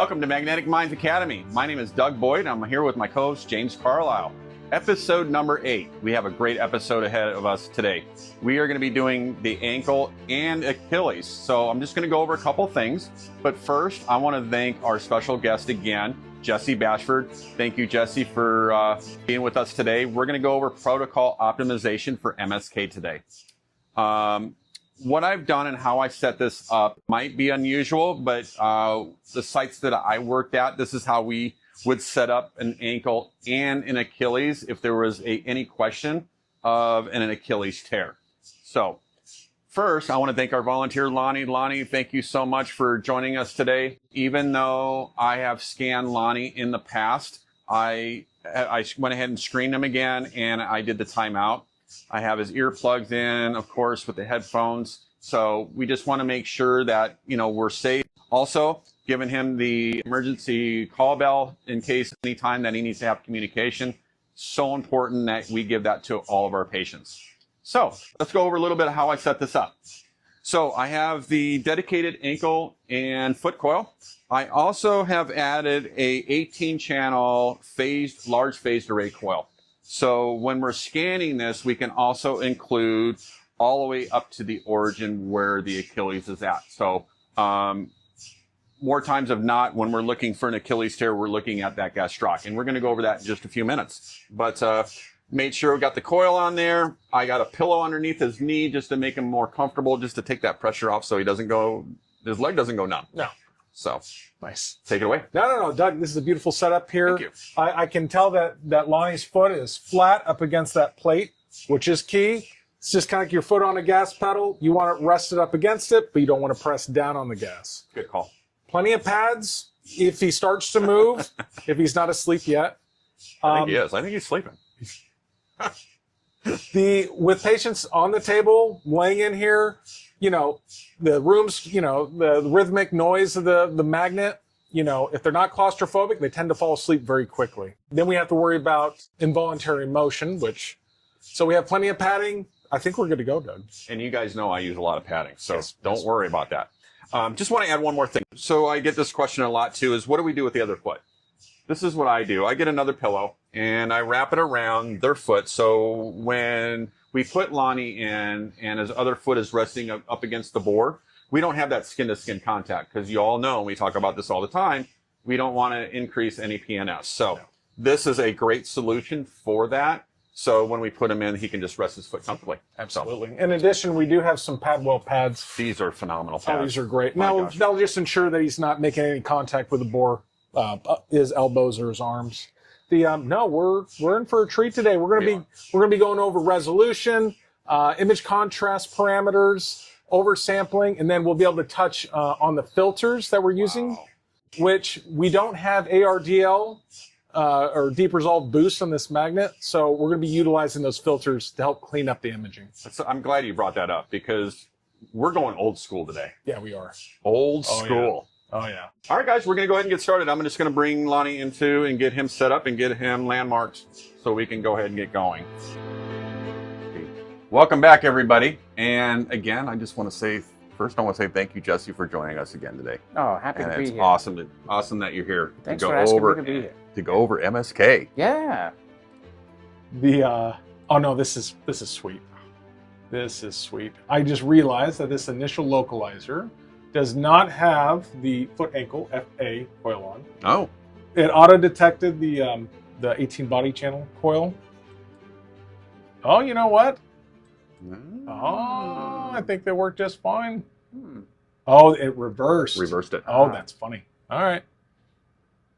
Welcome to Magnetic Minds Academy. My name is Doug Boyd. I'm here with my co-host, James Carlisle. Episode number 8. We have a great episode ahead of us today. We are going to be doing the ankle and Achilles. So I'm just going to go over a couple things. But first, I want to thank our special guest again, Jesse Bashford. Thank you, Jesse, for being with us today. We're going to go over protocol optimization for MSK today. What I've done and how I set this up might be unusual, but the sites that I worked at, this is how we would set up an ankle and an Achilles if there was any question of an Achilles tear. So first, I want to thank our volunteer, Lonnie. Lonnie, thank you so much for joining us today. Even though I have scanned Lonnie in the past, I went ahead and screened him again, and I did the timeout. I have his earplugs in, of course, with the headphones. So we just want to make sure that, we're safe. Also, giving him the emergency call bell in case any time that he needs to have communication. So important that we give that to all of our patients. So let's go over a little bit of how I set this up. So I have the dedicated ankle and foot coil. I also have added a 18-channel large phased array coil. So when we're scanning this, we can also include all the way up to the origin where the Achilles is at. So more times than not, when we're looking for an Achilles tear, we're looking at that gastroc. And we're going to go over that in just a few minutes. But made sure we got the coil on there. I got a pillow underneath his knee just to make him more comfortable, just to take that pressure off so his leg doesn't go numb. No. So nice. Take it away. No, Doug, this is a beautiful setup here. Thank you. I can tell that Lonnie's foot is flat up against that plate, which is key. It's just kind of like your foot on a gas pedal. You want it rested up against it, but you don't want to press down on the gas. Good call. Plenty of pads if he starts to move, if he's not asleep yet. I think he is. I think he's sleeping. With patients on the table, laying in here, the rooms, the rhythmic noise of the magnet, if they're not claustrophobic, they tend to fall asleep very quickly. Then we have to worry about involuntary motion, so we have plenty of padding. I think we're good to go, Doug. And you guys know I use a lot of padding, so Yes. Don't worry about that. Just want to add one more thing. So I get this question a lot too, is what do we do with the other foot? This is what I do. I get another pillow and I wrap it around their foot. So when we put Lonnie in and his other foot is resting up against the board, we don't have that skin-to-skin contact because you all know, we talk about this all the time, we don't want to increase any PNS. So This is a great solution for that. So when we put him in, he can just rest his foot comfortably. Absolutely. In addition, we do have some Padwell pads. These are phenomenal pads. Oh, these are great. Now, that'll just ensure that he's not making any contact with the bore, his elbows or his arms. We're in for a treat today. We're gonna be going over resolution, image contrast parameters, oversampling, and then we'll be able to touch on the filters that we're using, which we don't have ARDL or deep resolve boost on this magnet, so we're going to be utilizing those filters to help clean up the imaging. So I'm glad you brought that up because we're going old school today. Yeah, we are. Old school. Oh, yeah. All right, guys, we're going to go ahead and get started. I'm just going to bring Lonnie into and get him set up and get him landmarked so we can go ahead and get going. Welcome back, everybody. And again, I just want to say, first I want to say thank you, Jesse, for joining us again today. Oh, happy to be it's here. awesome that you're here. Thanks for asking me to be here. To go over MSK. Yeah. This is sweet. This is sweet. I just realized that this initial localizer does not have the foot ankle FA coil on. Oh. It auto detected the 18 body channel coil. Oh, you know what? Oh, I think they worked just fine. Oh, it reversed. Reversed it. Oh, that's funny. All right.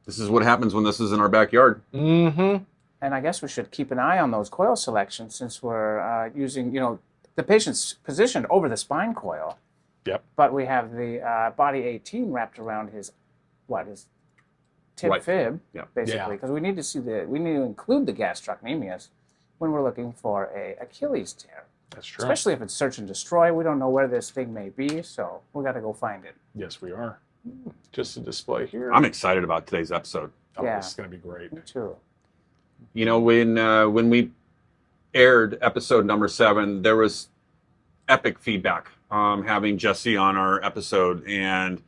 This is what happens when this is in our backyard. Mm-hmm. And I guess we should keep an eye on those coil selections since we're using, the patient's positioned over the spine coil. Yep. But we have the body 18 wrapped around his tib Right. fib, Yep. basically, because we need to include the gastrocnemius when we're looking for a Achilles tear. That's true. Especially if it's search and destroy. We don't know where this thing may be, so we got to go find it. Yes, we are. Just a display here. I'm excited about today's episode. Oh, Yeah. this is going to be great. Me too. When we aired episode number 7, there was epic feedback having Jesse on our episode, and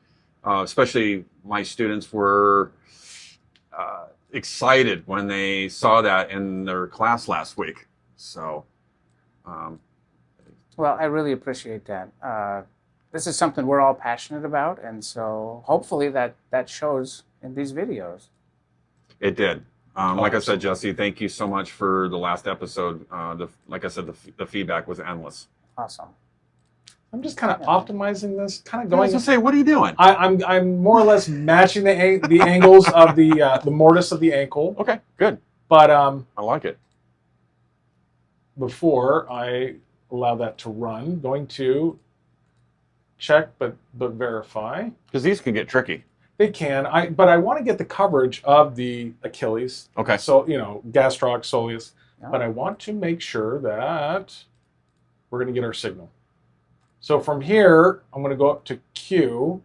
especially my students were excited when they saw that in their class last week. So, Well, I really appreciate that. This is something we're all passionate about, and so hopefully that shows in these videos. it did. Like I said, Jesse, thank you so much for the last episode. Like I said, the feedback was endless. Awesome. I'm just kind of optimizing this, kind of I was going. gonna say, what are you doing? I'm more or less matching the angles of the mortise of the ankle. Okay, good. But I like it. before I allow that to run, going to check but verify. Because these can get tricky. They can. But I want to get the coverage of the Achilles. Okay. So gastroc, soleus. Yeah. But I want to make sure that we're going to get our signal. So from here, I'm going to go up to Q.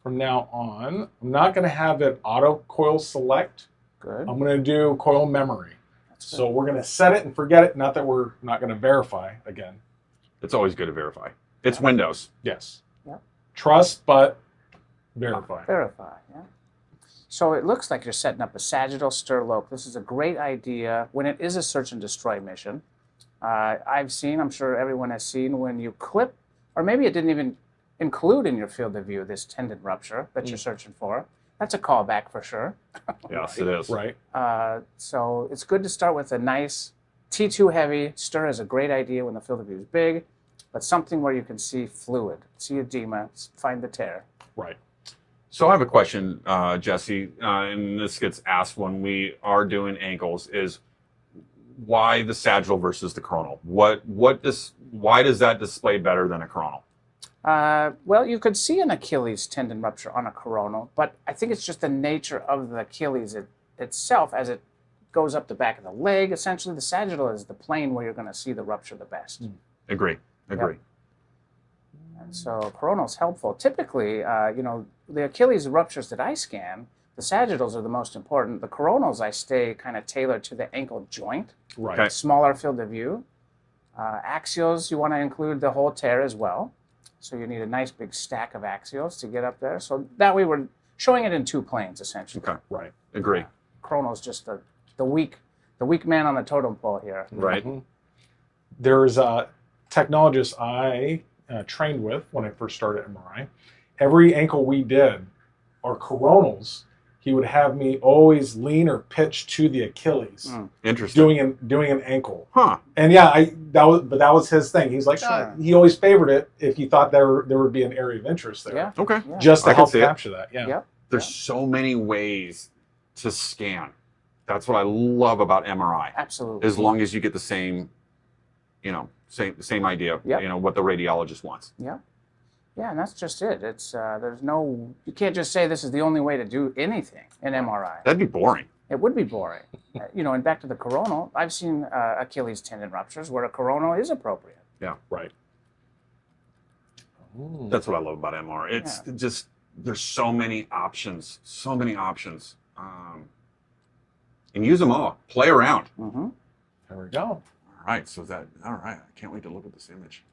From now on, I'm not going to have it auto coil select. Good. I'm going to do coil memory. That's good. So we're going to set it and forget it. Not that we're not going to verify again. It's always good to verify. It's Windows. Yes. Yep. Trust, but verify. Verify, yeah. So it looks like you're setting up a sagittal stir loc. This is a great idea when it is a search and destroy mission. I've seen, I'm sure everyone has seen, when you clip, or maybe it didn't even include in your field of view this tendon rupture that you're searching for. That's a callback for sure. Yes, it is. Right. So it's good to start with a nice T2 heavy. Stir is a great idea when the field of view is big, but something where you can see fluid, see edema, find the tear. Right. So I have a question, Jesse, and this gets asked when we are doing ankles, is why the sagittal versus the coronal? Why does that display better than a coronal? Well, you could see an Achilles tendon rupture on a coronal, but I think it's just the nature of the Achilles itself as it goes up the back of the leg. Essentially, the sagittal is the plane where you're going to see the rupture the best. Agree. And so coronal is helpful. Typically, the Achilles ruptures that I scan, the sagittals are the most important. The coronals I stay kind of tailored to the ankle joint, Right. Okay. smaller field of view. Axials, you want to include the whole tear as well. So you need a nice big stack of axials to get up there. So that way we're showing it in two planes, essentially. Okay. Right. Agree. Coronal is just the weak man on the totem pole here. Right. Mhm. There's a technologist I trained with when I first started MRI. Every ankle we did, our coronals, he would have me always lean or pitch to the Achilles, Interesting. doing an ankle. Huh. And yeah, that was his thing. He's like, Sure. he always favored it if he thought there would be an area of interest there. Yeah. Okay. Yeah. Just to I can help see it. capture that. Yeah. Yep. There's so many ways to scan. That's what I love about MRI. Absolutely. As long as you get the same idea, Yep. what the radiologist wants. Yeah. Yeah, and that's just it. It's you can't just say this is the only way to do anything in MRI. That'd be boring. It would be boring. And back to the coronal, I've seen Achilles tendon ruptures where a coronal is appropriate. Yeah. Right. That's what I love about MR. It's just, there's so many options, and use them all. Play around. Mm-hmm. There we go. All right. All right. I can't wait to look at this image.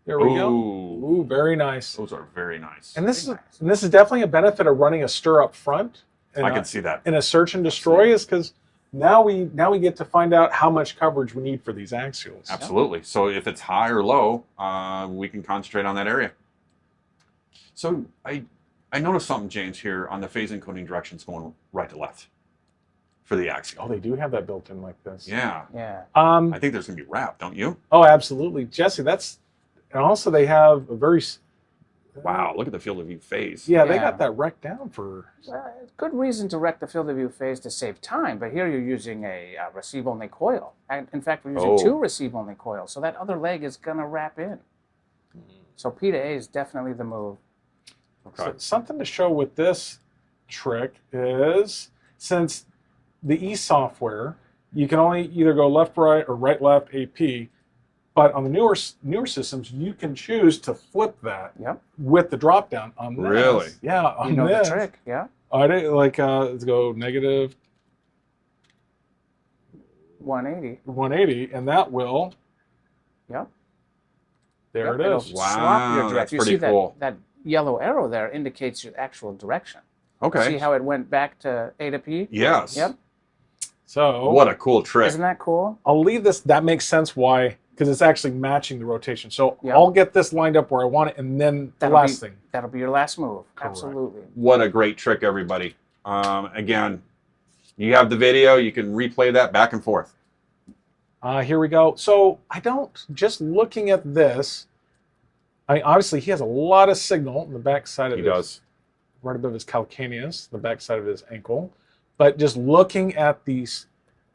There we Ooh. go. Ooh, very nice. Those are very nice. And this Very is definitely a benefit of running a stir up front. And I can see that. in a search and destroy is because now we get to find out how much coverage we need for these axials. Absolutely. So if it's high or low, we can concentrate on that area. So I noticed something, James, here on the phase encoding directions going right to left for the axial. Oh, they do have that built in like this. Yeah. Yeah. I think there's going to be wrap, don't you? Oh, absolutely, Jesse. And also they have a very. Wow. Look at the field of view phase. Yeah, they Yeah. got that wrecked down for. Good reason to wreck the field of view phase to save time, but here you're using a receive-only coil. And in fact, we're using two receive-only coils, so that other leg is going to wrap in. So P to A is definitely the move. Okay. So something to show with this trick is since the E software, you can only either go left, right, or right, left, AP. But on the newer systems, you can choose to flip that Yep. with the drop down on this. Really? Yeah, on You know this. the trick, yeah? I did, let's go negative 180. 180, and that will. Yep. There Yep, it it'll is. Wow, swap your direct. that's You pretty see cool. that yellow arrow there indicates your actual direction. Okay. See how it went back to A to P? Yes. Yep. So What a cool trick. Isn't that cool? I'll leave this. That makes sense why, because it's actually matching the rotation. So Yep. I'll get this lined up where I want it, and then the last thing. That'll be your last move. Correct. Absolutely. What a great trick, everybody. Again, you have the video. You can replay that back and forth. Here we go. So just looking at this, I mean, obviously he has a lot of signal in the backside of He his, does. right above his calcaneus, the backside of his ankle. But just looking at his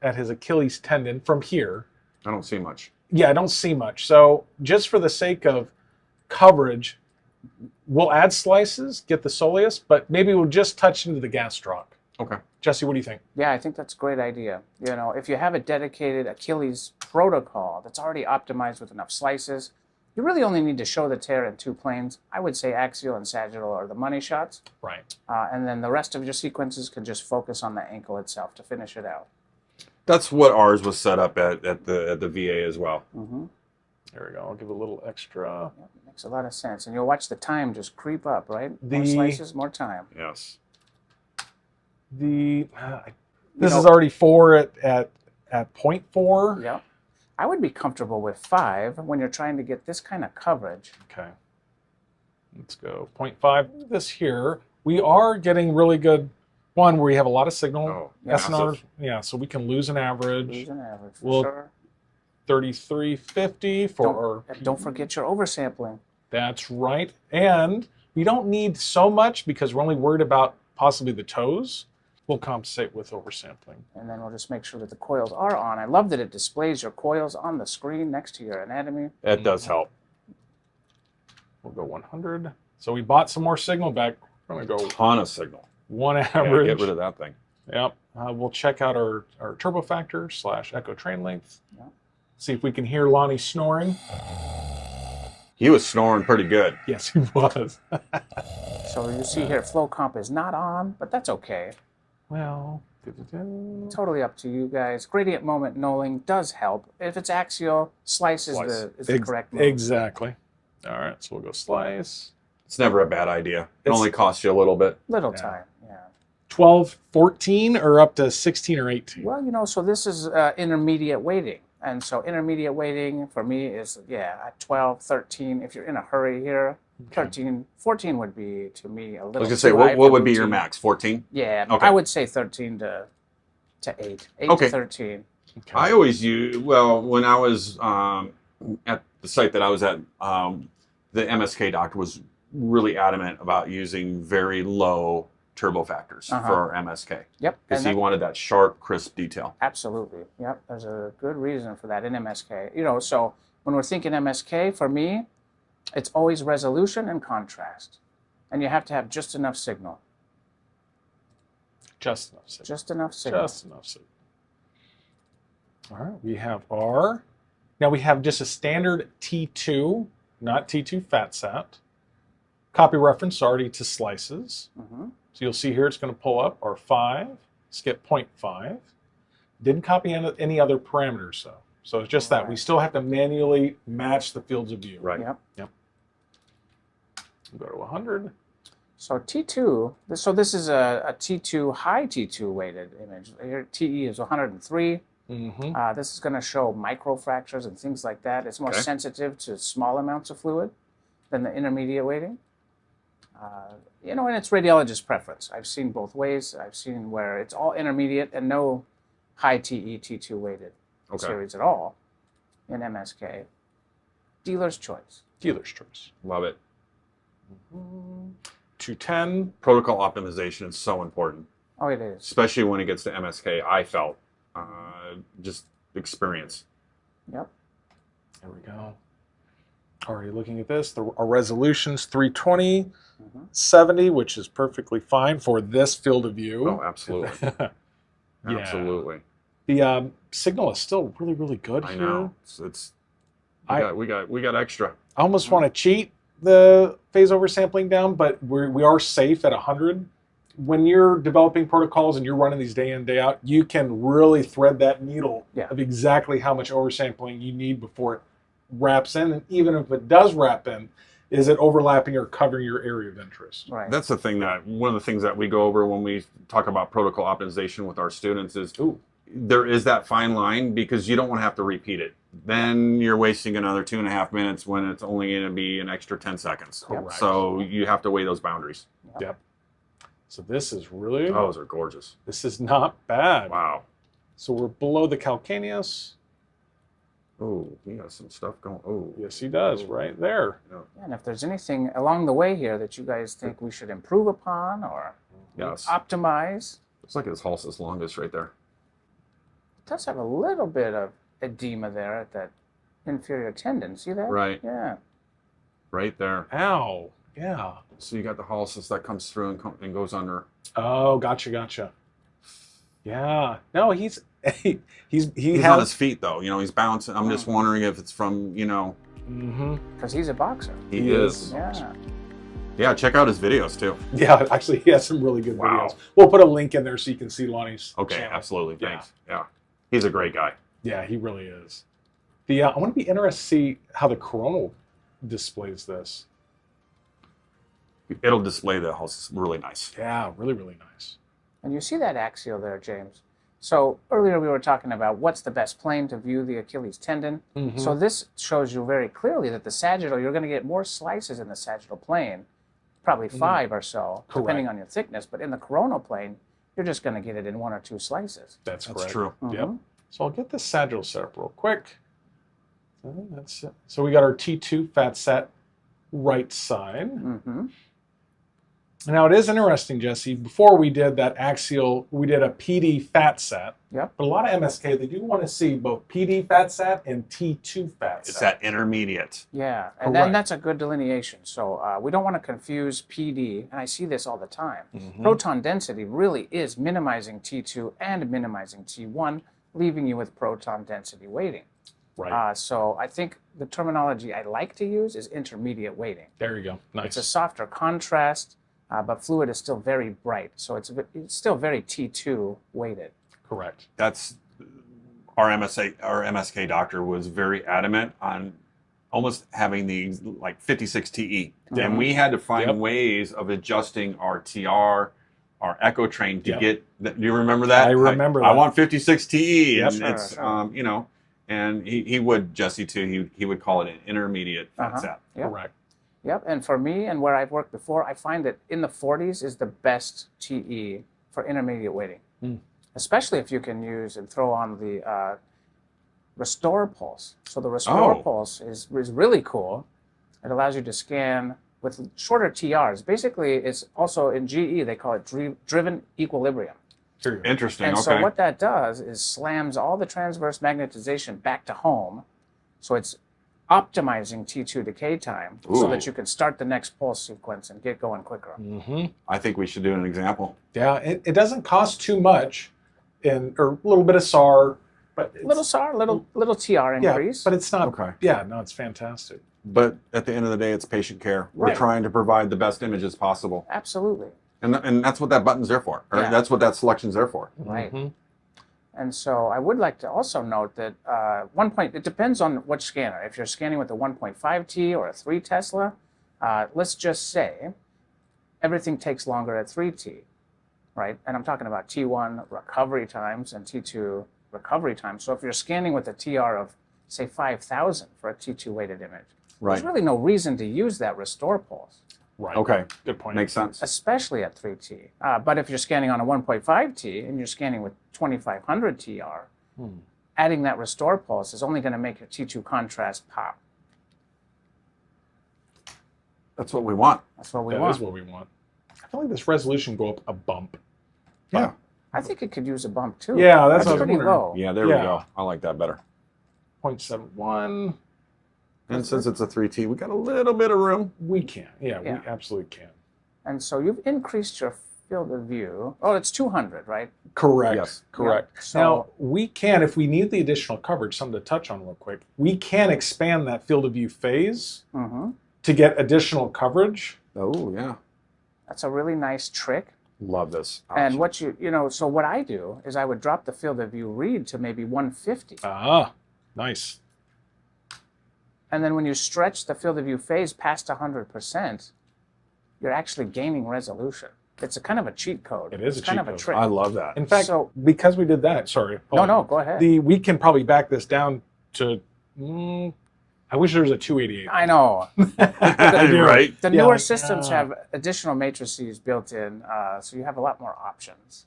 Achilles tendon from here, I don't see much. yeah, I don't see much. So just for the sake of coverage, we'll add slices, get the soleus, but maybe we'll just touch into the gastroc. Okay. Jesse, what do you think? Yeah, I think that's a great idea. You know, if you have a dedicated Achilles protocol that's already optimized with enough slices, you really only need to show the tear in 2 planes. I would say axial and sagittal are the money shots. Right. And then the rest of your sequences can just focus on the ankle itself to finish it out. That's what ours was set up at the VA as well. Mm-hmm. There we go. I'll give a little extra. Yep, makes a lot of sense. And you'll watch the time just creep up, right? More The- slices, more time. Yes. This is already 4 at 0.4. Yep. I would be comfortable with 5 when you're trying to get this kind of coverage. Okay. Let's go 0.5. This here, we are getting really good one where we have a lot of signal. Oh, SNRs, massive. yeah, so we can lose an average. Lose an average for Well, sure. 3350 for our Don't forget your oversampling. That's right. And we don't need so much because we're only worried about possibly the toes. We'll compensate with oversampling. And then we'll just make sure that the coils are on. I love that it displays your coils on the screen next to your anatomy. That does help. We'll go 100. So we bought some more signal back. We're going to go Ton of signal. 1 Yeah, average. get rid of that thing. Yep. We'll check out our turbo factor / echo train length. Yep. See if we can hear Lonnie snoring. He was snoring pretty good. Yes, he was. So you see here, flow comp is not on, but that's okay. Well, Totally up to you guys. Gradient moment knolling does help. If it's axial, slice is the correct move. Exactly. All right, so we'll go slice. It's never a bad idea. It It's- only costs you a little bit. Little Yeah. time, yeah. 12, 14, or up to 16 or 18? Well, you know, so this is intermediate weighting. And so intermediate weighting for me is, at 12, 13. If you're in a hurry here, 13, 14 would be, to me, a I little was going to say, too high what for would be your routine. max? 14? Yeah, Okay. I would say 13 to 8. 8 Okay. to 13. Okay. I always use, well, when I was at the site that I was at, the MSK doctor was really adamant about using very low turbo factors Uh-huh. for our MSK Yep. because and he wanted that sharp, crisp detail. Absolutely. Yep. There's a good reason for that in MSK. You know, so when we're thinking MSK, for me, it's always resolution and contrast. And you have to have just enough signal. Just enough signal. Just enough signal. Just enough signal. All right, we have our. Now we have just a standard T2, not T2 fat set. Copy reference already to slices. Mhm. So you'll see here it's going to pull up our 5, skip 0.5. Didn't copy any other parameters though. So it's just that we Right. still have to manually match the fields of view. Right. Yep. We'll go to 100. So T2, so this is a T2, high T2 weighted image. Here TE is 103. Mm-hmm. This is going to show microfractures and things like that. It's more Okay. sensitive to small amounts of fluid than the intermediate weighting. You know, and it's radiologist preference. I've seen both ways. I've seen where it's all intermediate and no high TE, T2 weighted Okay. series at all in MSK. Dealer's choice. Dealer's choice. Love it. 210. Protocol optimization is so important, Oh, it is. especially when it gets to MSK. I felt just experience. Yep. There we go. Already looking at this. Our resolution's 320, Mhm. 70, which is perfectly fine for this field of view. Oh, absolutely. Yeah. Absolutely. The signal is still really, really good I here. know. It's we got extra. I almost want to cheat the phase oversampling down, but we are safe at 100. When you're developing protocols and you're running these day in, day out, you can really thread that needle Yeah. of exactly how much oversampling you need before it wraps in. And even if it does wrap in, is it overlapping or covering your area of interest? Right. That's the thing that one of the things that we go over when we talk about protocol optimization with our students is there is that fine line because you don't want to have to repeat it. Then you're wasting another 2.5 minutes when it's only going to be an extra 10 seconds. Correct. So you have to weigh those boundaries. Yep. So this is really, Those are gorgeous. this is not bad. Wow. So we're below the calcaneus. Oh, he has some stuff going. Oh, Yes, he does, right there. Yeah, and if there's anything along the way here that you guys think we should improve upon or yes. optimize, Looks like his halsus longus right there. it does have a little bit of edema there at that inferior tendon. See that? Right. Yeah. Right there. Ow. Yeah. So you got the halsus that comes through and goes under. Oh, gotcha. Yeah. No, he's He's on his feet though. You know, he's bouncing. I'm just wondering if it's from, you know. Because he's a boxer. He is. Yeah. Yeah, check out his videos too. Yeah, actually, he has some really good Wow. videos. We'll put a link in there so you can see Lonnie's Okay, channel. absolutely. Yeah. Thanks. Yeah. He's a great guy. Yeah, he really is. I want to be interested to see how the coronal displays this. It'll display the halsus really nice. Yeah, really nice. And you see that axial there, James. So earlier we were talking about what's the best plane to view the Achilles tendon. Mhm. So this shows you very clearly that the sagittal, you're going to get more slices in the sagittal plane, probably 5 or so, depending Correct. on your thickness. But in the coronal plane, you're just going to get it in 1 or 2 slices. That's correct. true. Yep. So I'll get this sagittal set up real quick. That's it. So we got our T2 fat set right side. Mm-hmm. Now it is interesting, Jesse. Before we did that axial, we did a PD fat set. Yep. But a lot of MSK, they do want to see both PD fat set and T2 fat It's set. that intermediate. Yeah, and Correct. then that's a good delineation. So we don't want to confuse PD, and I see this all the time. Mhm. Proton density really is minimizing T2 and minimizing T1, leaving you with proton density weighting. Right. So I think the terminology I like to use is intermediate weighting. There you go. Nice. It's a softer contrast, but fluid is still very bright. So it's still very T2 weighted. Correct. That's our MSK doctor was very adamant on almost having these like 56 TE. And we had to find ways of adjusting our TR, our echo train to get that. Do you remember that? I remember I that. want 56 TE. Yep. And it's, you know, and he would, Jesse too, he would call it an intermediate fat set. Yep. Correct. Yep, and for me and where I've worked before, I find that in the 40s is the best TE for intermediate weighting. Especially if you can use and throw on the restore pulse. So the restore pulse is really cool. It allows you to scan with shorter TRs. Basically, it's also in GE, they call it driven equilibrium. Interesting. And Okay. so what that does is slams all the transverse magnetization back to home. So it's optimizing T2 decay time so that you can start the next pulse sequence and get going quicker. Mm-hmm. I think we should do an example. Yeah, it doesn't cost too much, or a little bit of SAR, but it's, Little SAR, little TR increase. but it's not. Okay. Yeah, no, it's fantastic. But at the end of the day, it's patient care. We're Right. trying to provide the best images possible. Absolutely. And that's what that button's there for. Or Yeah. that's what that selection's there for. Right. Mhm. And so I would like to also note that it depends on which scanner. If you're scanning with a 1.5 T or a 3 Tesla, let's just say everything takes longer at 3 T, right? And I'm talking about T1 recovery times and T2 recovery times. So if you're scanning with a TR of, say, 5,000 for a T2 weighted image, there's really no reason to use that restore pulse, Right. Okay. Good point. Makes sense. especially at 3 T. But if you're scanning on a 1.5 T and you're scanning with 2,500 TR, adding that restore pulse is only going to make your T2 contrast pop. That's what we want. That's what we That want. is what we want. I feel like this resolution go up a bump. Yeah. I think it could use a bump too. Yeah, that's what I was pretty wondering. low. Yeah, there we Yeah. go. I like that better. 0.71. And since it's a 3T, we got a little bit of room. We can. Yeah, Yeah. we absolutely can. And so you've increased your field of view. Oh, it's 200, right? Correct. Yes. Correct. Yeah. So- Now, we can, if we need the additional coverage, something to touch on real quick, we can expand that field of view phase Mm-hmm. to get additional coverage. Oh, yeah. That's a really nice trick. Love this. And what so what I do is I would drop the field of view read to maybe 150. Ah, nice. And then when you stretch the field of view phase past 100%, you're actually gaining resolution. It's a kind of a cheat code. It is it's a cheat kind of code. a trick. I love that. In fact, So- because we did that, sorry. No, go ahead. We can probably back this down to, I wish there was a 288. I know. Right? The Yeah, newer like, systems have additional matrices built in, so you have a lot more options.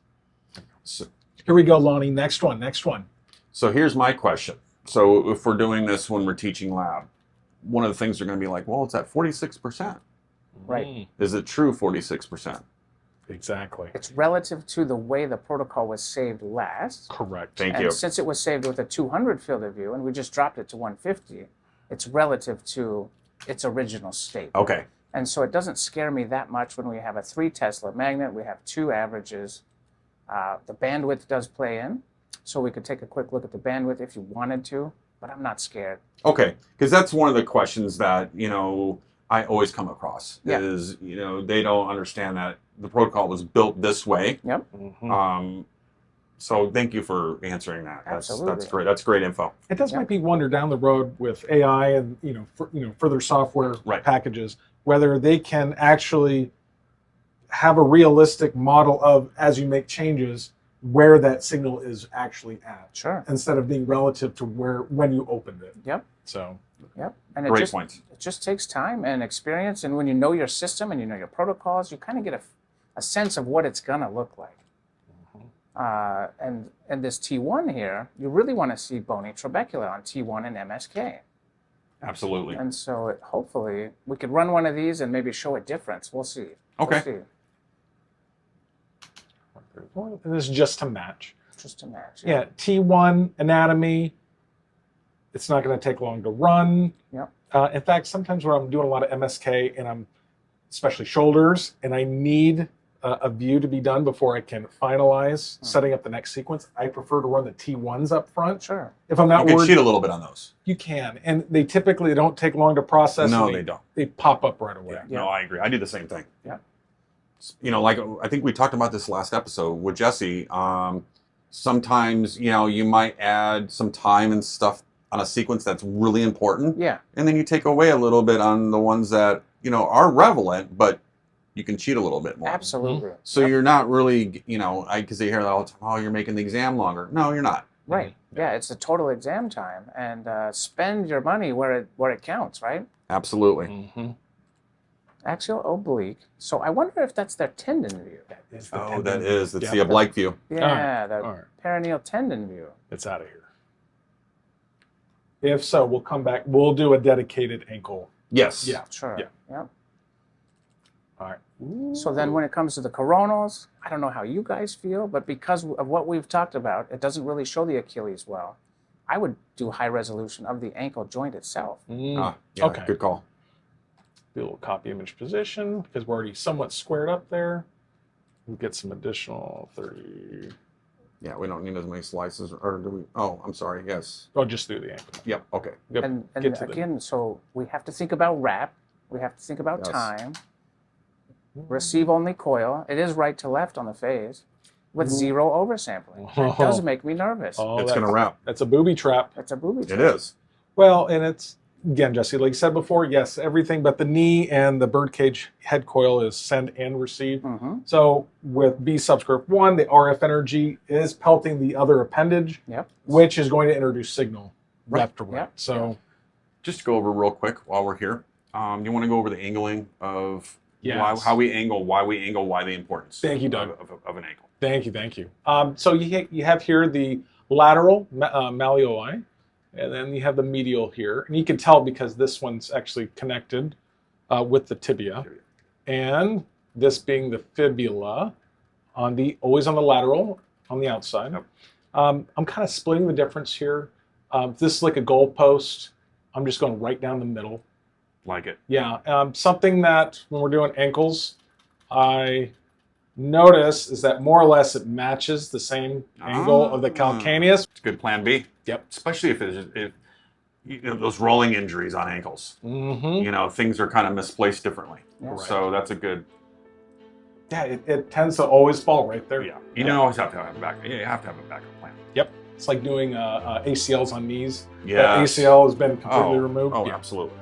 Here we go, Lonnie. Next one. So here's my question. So if we're doing this when we're teaching lab, one of the things they're going to be like, well, it's at 46%. Right. Is it true 46%? Exactly. It's relative to the way the protocol was saved last. Correct. Thank And you. since it was saved with a 200 field of view and we just dropped it to 150, it's relative to its original state. Okay. And so it doesn't scare me that much when we have a 3 Tesla magnet, we have 2 averages. The bandwidth does play in, so we could take a quick look at the bandwidth if you wanted to, but I'm not scared. Okay. Because that's one of the questions that, I always come across Yeah. is, they don't understand that the protocol was built this way. Yep. So thank you for answering that. That's Absolutely. great. That's great info. It does Yeah. make me wonder down the road with AI and further software Right. packages whether they can actually have a realistic model of, as you make changes, where that signal is actually at, Sure. instead of being relative to when you opened it. Yep. So Yep. And Great points. it just takes time and experience, and when you know your system and you know your protocols, you kind of get a sense of what it's gonna look like. And this T1 here, you really want to see bony trabecula on T1 and MSK. Absolutely. And so hopefully we could run one of these and maybe show a difference. We'll see. Okay. We'll see. and this is just to match. Just to match. Yeah, T1 anatomy. It's not going to take long to run. Yep. In fact, sometimes when I'm doing a lot of MSK and I'm, especially shoulders, and I need a view to be done before I can finalize setting up the next sequence, I prefer to run the T1s up front. Sure. If I'm not You can worried, cheat a little bit on those. you can, and they typically don't take long to process. No, and they don't. They pop up right away. Yeah. No, I agree. I do the same thing. Yeah. Like I think we talked about this last episode with Jesse. Sometimes, you might add some time and stuff on a sequence that's really important. Yeah. And then you take away a little bit on the ones that, are relevant, but you can cheat a little bit more. Absolutely. So you're not really, because they hear that all the time, oh, you're making the exam longer. No, you're not. Right. Yeah, it's a total exam time, and spend your money where it counts, right? Absolutely. Axial oblique. So I wonder if that's their tendon view. It's the Oh, tendon. that is. It's Yeah. the oblique view. Yeah, the All right. perineal tendon view. It's out of here. If so, we'll come back. We'll do a dedicated ankle. Yes. Yeah. Sure. Yeah. Yep. All right. So then when it comes to the coronals, I don't know how you guys feel, but because of what we've talked about, it doesn't really show the Achilles well. I would do high resolution of the ankle joint itself. Yeah, Okay. Good call. Do a little copy image position because we're already somewhat squared up there. We'll get some additional 30. Yeah, we don't need as many slices, or do we? Oh, I'm sorry. Yes. Oh, just do the ankle. Yep. Okay. Yep. And Get to the- again, so we have to think about wrap. We have to think about Yes. time. Receive only coil. It is right to left on the phase with zero oversampling. That does make me nervous. Oh, It's going to wrap. That's a booby trap. It's a booby trap. It is. Well, and it's, again, Jesse, like you said before, yes, everything but the knee and the birdcage head coil is send and receive. Mm-hmm. So with B subscript 1, the RF energy is pelting the other appendage, Yep. which is going to introduce signal Right. left to right. Yep. So Just to go over real quick while we're here. You want to go over the angling of Yes. how we angle, why the importance. Thank you, Doug. Of an angle. thank you. So you have here the lateral malleoli, and then you have the medial here. And you can tell because this one's actually connected with the tibia. And this being the fibula, always on the lateral, on the outside. Yep. I'm kind of splitting the difference here. This is like a goalpost. I'm just going right down the middle. Like it. Yeah, something that when we're doing ankles, I notice is that more or less it matches the same angle of the calcaneus. It's a good plan B. Yep. Especially if those rolling injuries on ankles. Mm-hmm. Things are kind of misplaced differently. Yeah. So that's a good. Yeah, it tends to always fall right there. Yeah. You don't always have to have a backup. Yeah, you have to have a backup plan. Yep. It's like doing ACLs on knees. Yeah. That ACL has been completely removed. Oh, Yeah. absolutely.